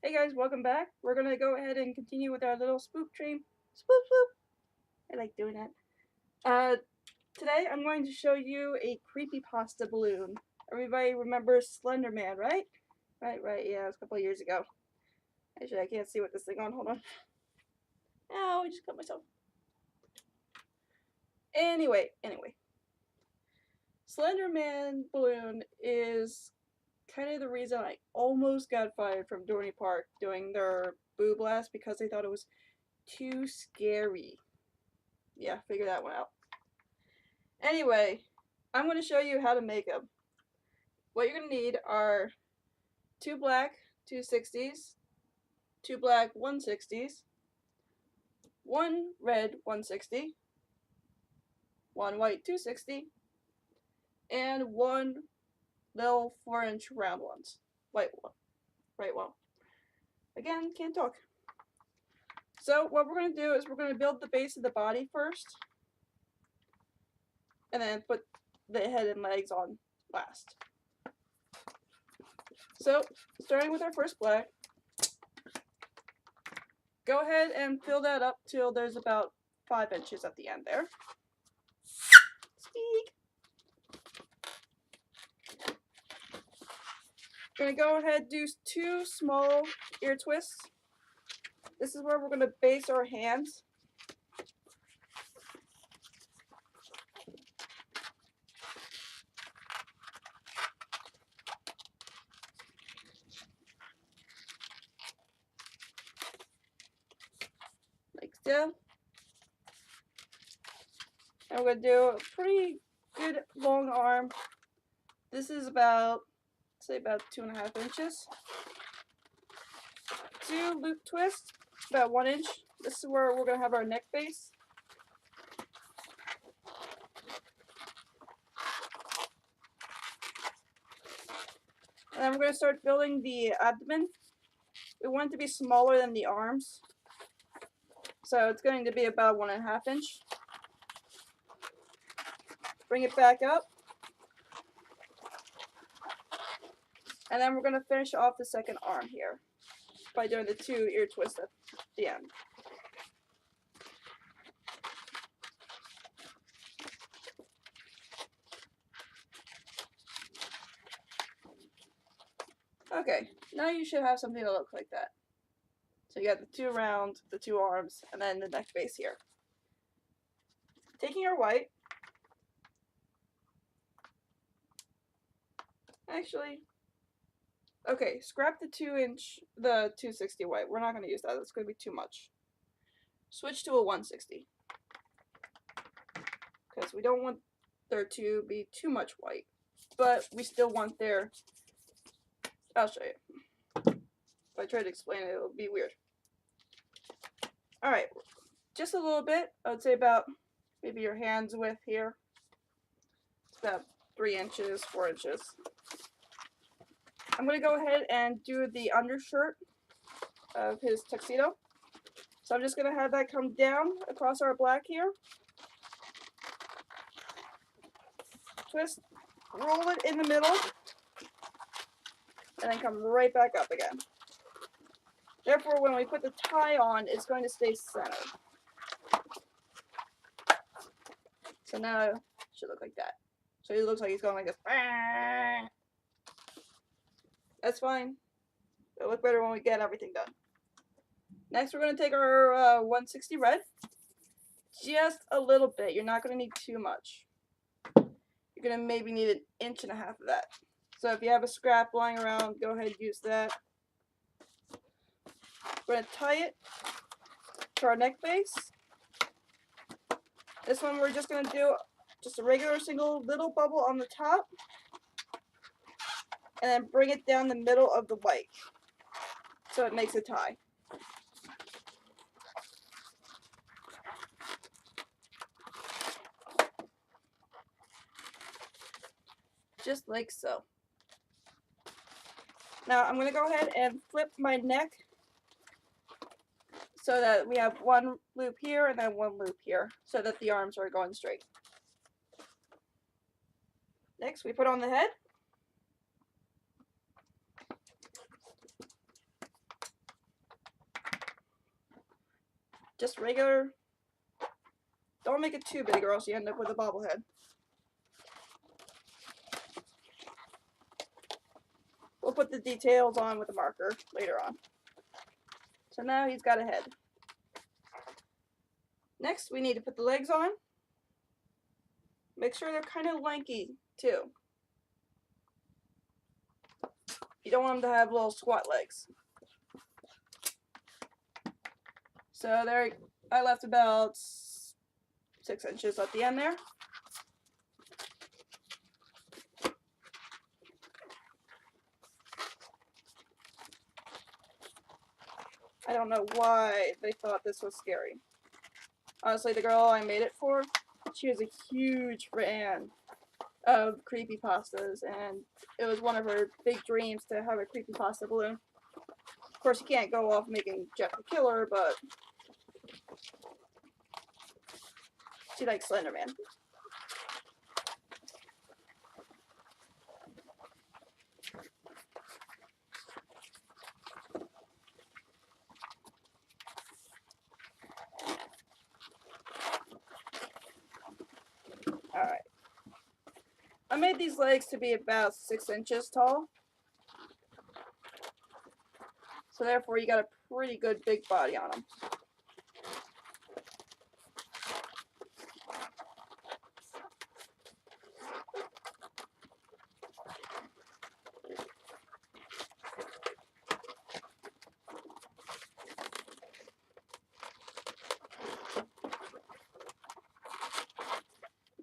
Hey guys, welcome back. We're gonna go ahead and continue with our little spook dream. Spoop spoop. I like doing that. Today I'm going to show you a creepypasta balloon. Everybody remembers Slender Man, right? Right. Yeah, it was a couple of years ago. Actually, I can't see what this thing on. Hold on. Ow, I just cut myself. Anyway. Slender Man balloon is kind of the reason I almost got fired from Dorney Park doing their Boo Blast because they thought it was too scary. Yeah, figure that one out. Anyway, I'm going to show you how to make them. What you're going to need are 2 black 260s, 2 black 160s, 1 red 160, 1 white 260, and 1 little 4-inch round ones. White one. Right one. Again, can't talk. So what we're going to do is we're going to build the base of the body first, and then put the head and legs on last. So, starting with our first black, go ahead and fill that up till there's about 5 inches at the end there. Squeak! We're going to go ahead and do 2 small ear twists. This is where we're going to base our hands. Like so. And we're going to do a pretty good long arm. This is about, say about 2.5 inches. 2 loop twists, about 1 inch. This is where we're going to have our neck base. And then we're going to start building the abdomen. We want it to be smaller than the arms. So it's going to be about 1.5 inch. Bring it back up. And then we're going to finish off the second arm here by doing the 2 ear twists at the end. Okay, now you should have something that looks like that. So you got the 2 round, the 2 arms, and then the neck base here. Taking our white. Actually, okay, scrap the the 260 white. We're not going to use that. That's going to be too much. Switch to a 160. Because we don't want there to be too much white. But we still want their... I'll show you. If I try to explain it, it'll be weird. Alright, just a little bit. I would say about maybe your hand's width here. It's about 3 inches, 4 inches. I'm going to go ahead and do the undershirt of his tuxedo. So I'm just going to have that come down across our black here. Twist, roll it in the middle, and then come right back up again. Therefore, when we put the tie on, it's going to stay centered. So now it should look like that. So it looks like he's going like this. That's fine. It'll look better when we get everything done. Next, we're going to take our 160 red. Just a little bit. You're not going to need too much. You're going to maybe need 1.5 inches of that. So if you have a scrap lying around, go ahead and use that. We're going to tie it to our neck base. This one we're just going to do just a regular single little bubble on the top. And then bring it down the middle of the white. So it makes a tie. Just like so. Now I'm going to go ahead and flip my neck so that we have 1 loop here and then 1 loop here so that the arms are going straight. Next we put on the head. just regular. Don't make it too big or else you end up with a bobblehead. We'll put the details on with a marker later on. So now he's got a head. Next, we need to put the legs on. Make sure they're kind of lanky, too. You don't want them to have little squat legs. So there, I left about 6 inches at the end there. I don't know why they thought this was scary. Honestly, the girl I made it for, she was a huge fan of creepypastas, and it was one of her big dreams to have a creepypasta balloon. Of course, you can't go off making Jeff the Killer, but she likes Slender Man. Alright. I made these legs to be about 6 inches tall. So therefore you got a pretty good big body on them.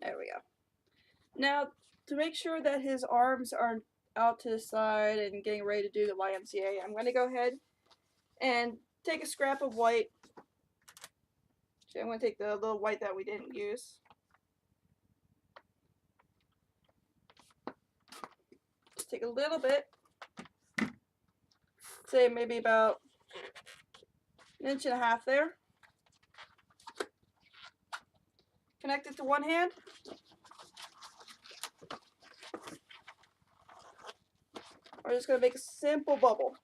There we go. Now, to make sure that his arms aren't out to the side and getting ready to do the YMCA, I'm going to go ahead and take a scrap of white. Actually, I'm going to take the little white that we didn't use. Just take a little bit. Say maybe about 1.5 inches there. Connect it to one hand. We're just going to make a simple bubble.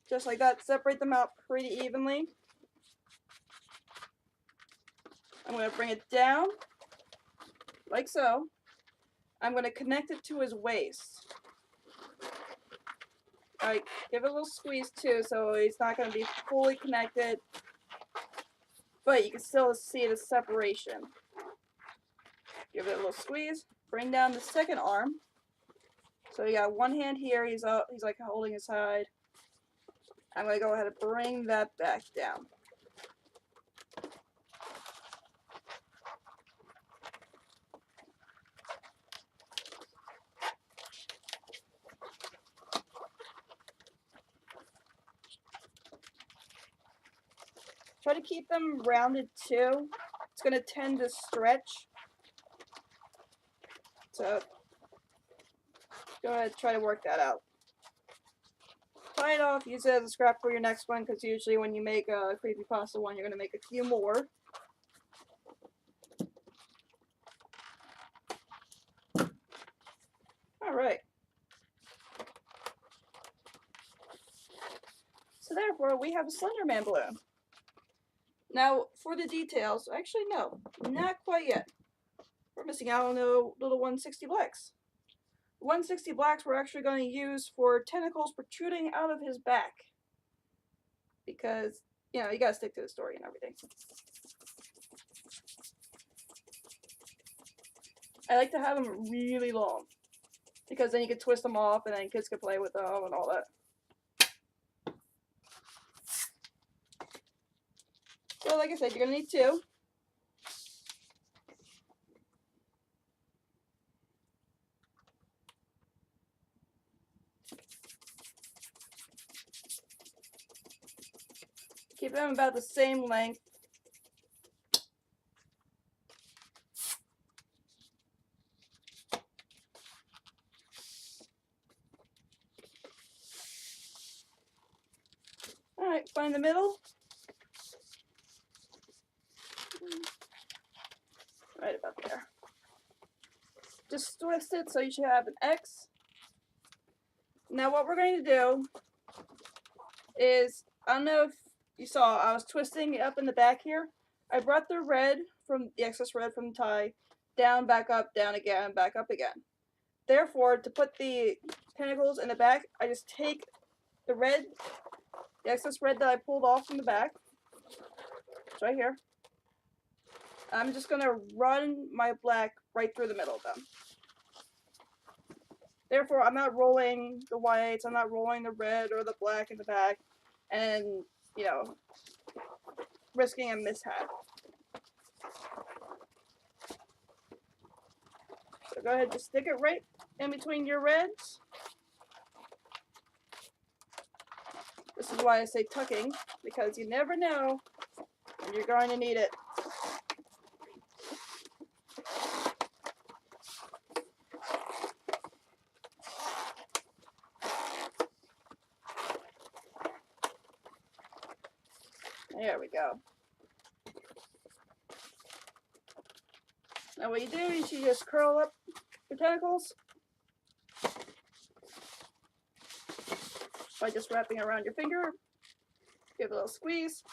Just like that. Separate them out pretty evenly. I'm going to bring it down, like so. I'm going to connect it to his waist. Alright, give it a little squeeze too, so he's not going to be fully connected. But you can still see the separation. Give it a little squeeze. Bring down the second arm. So you got one hand here, he's like holding his side. I'm going to go ahead and bring that back down. Try to keep them rounded too. It's going to tend to stretch. So go ahead, try to work that out. Tie it off, use it as a scrap for your next one, because usually when you make a creepypasta one, you're going to make a few more. Alright. So therefore, we have a Slender Man balloon. Now, for the details, actually no, not quite yet. We're missing out on the little 160 blacks. 160 blacks we're actually going to use for tentacles protruding out of his back. Because, you know, you gotta stick to the story and everything. I like to have them really long. Because then you can twist them off and then kids can play with them and all that. So like I said, you're going to need 2. Keep them about the same length. Alright, find the middle. Right about there. Just twist it so you should have an X. Now what we're going to do is, I don't know if you saw I was twisting it up in the back here. I brought the red from the excess red from the tie down, back up, down again, back up again. Therefore, to put the tentacles in the back, I just take the red, the excess red that I pulled off from the back. It's right here. I'm just gonna run my black right through the middle of them. Therefore, I'm not rolling the whites, I'm not rolling the red or the black in the back, and, you know, risking a mishap. So go ahead, just stick it right in between your reds. This is why I say tucking, because you never know when you're going to need it. There we go. Now what you do is you just curl up your tentacles by just wrapping around your finger. Give it a little squeeze.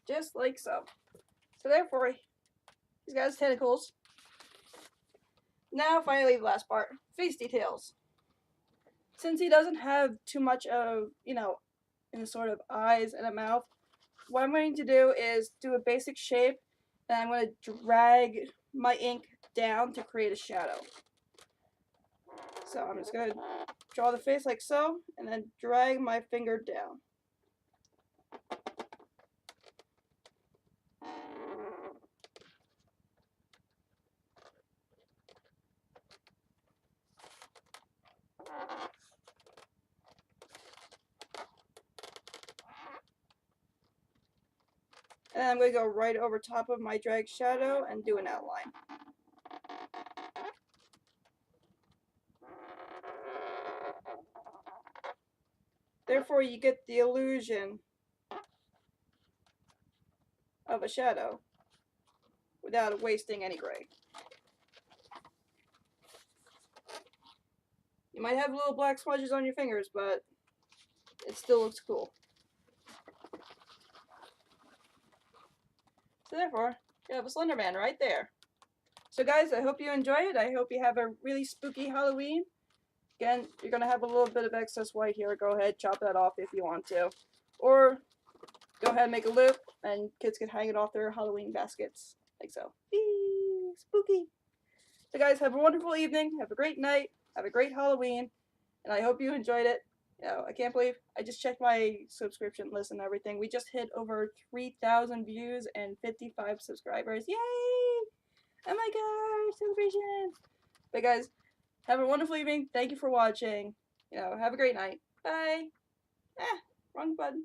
Just like so. So therefore, he's got his tentacles. Now finally the last part, face details. Since he doesn't have too much of, you know, in sort of eyes and a mouth, what I'm going to do is do a basic shape, and I'm going to drag my ink down to create a shadow. So I'm just going to draw the face like so, and then drag my finger down. And I'm going to go right over top of my drag shadow and do an outline. Therefore, you get the illusion of a shadow without wasting any gray. You might have little black smudges on your fingers, but it still looks cool. So therefore, you have a Slender Man right there. So guys, I hope you enjoy it. I hope you have a really spooky Halloween. Again, you're going to have a little bit of excess white here. Go ahead, chop that off if you want to. Or go ahead and make a loop, and kids can hang it off their Halloween baskets. Like so. Eee, spooky. So guys, have a wonderful evening. Have a great night. Have a great Halloween. And I hope you enjoyed it. You know, I can't believe I just checked my subscription list and everything. We just hit over 3,000 views and 55 subscribers. Yay! Oh my gosh, celebration! But guys, have a wonderful evening. Thank you for watching. You know, have a great night. Bye. Wrong button.